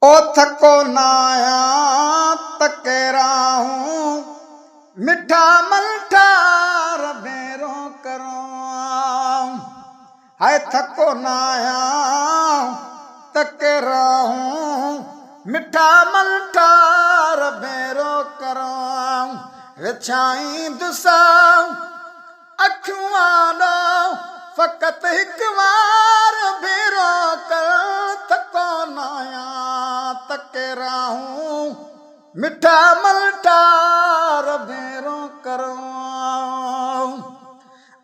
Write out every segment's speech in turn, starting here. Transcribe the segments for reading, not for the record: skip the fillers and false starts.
ओ थको नाया तके राहूं मिठा मलठा रबेरो करो हाय थको नाया तके राहूं मिठा मलठा रबेरो करो विछाई दुसा अखियूं आॾो फ़क़त हिकु वार भेरो कर थको नाया तके राहूं मिठा मलठा रबेरो करो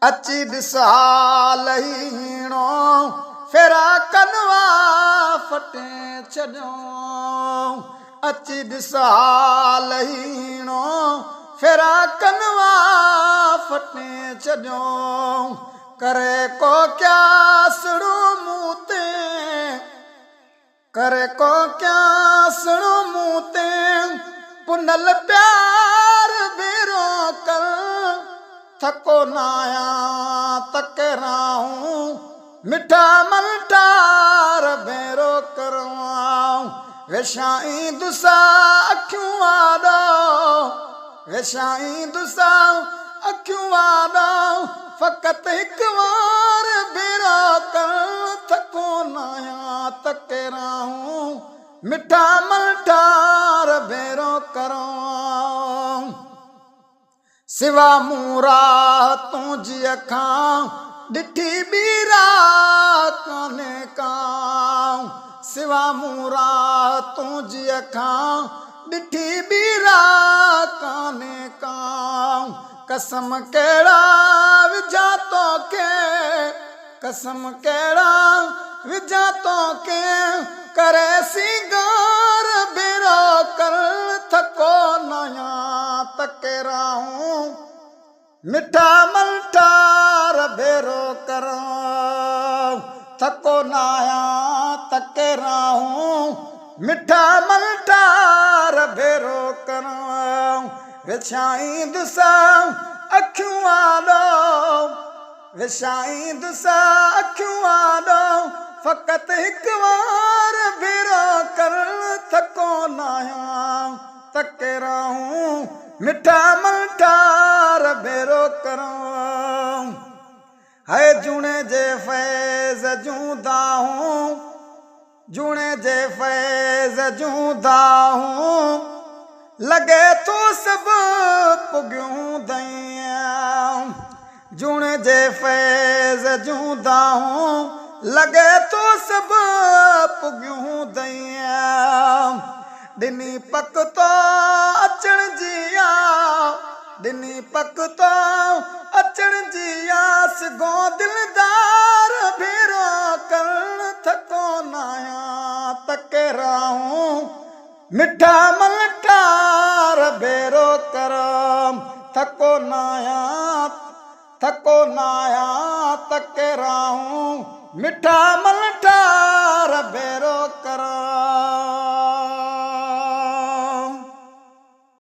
अची ॾिसा लहीणो फेरा कनवा फटे छॾियो अची ॾिसा लहीणो फेरा कनवा फटे छॾियो करे को क्यासड़ो मूं ते करे को क्यासड़ो मूं ते पुनल प्यार भेरो कर थको नाया तके राहूं मिठा मलठा रबेरो करो वेशाई दुसा अखियूं आॾो वेशाई दुसा अखियूं आॾो फ़क़त हिकु वार भेरो कर थको नाया तके राहूं मिठा मलठा रबेरो करो सिवा मूरा तुंहिंजी अखां ॾिठी ॿीरा कोन्हे का सिवा मूरा तुंहिंजी अखां ॾिठी ॿीरा कोन्हे का कसम कहिड़ा विझा तोखे कसम कहिड़ा विझा तोखे करे सिंगार भेरो कर थको नाया तके राहूं मिठा मलठा रबेरो करो थको नाया तके राहूं मिठा मलठा रबेरो करो विछाई दुसा अखियूं आॾो विछाई दुसा अखियूं आॾो फ़क़त हिकु वार भेरो कर थको नाया तके राहूं मिठा मलठा रबेरो करो है जूणे जे फैज़ जूं दाहूं जूणे जे फैज़ जूं दाहूं लगे तो सब पुगियूं दईं जूणे जे फैज़ जूं दाहूं लगे तो सब पुगियूं दईं ॾिनी पक तो अचण जी ॾिनी पक तो अचण जी आस गो दिलदार भेरो कर थको नाया तके राहूं मिठा मलठा रबेरो करो थको नाया तके राहूं मिठा मलठा रबेरो करो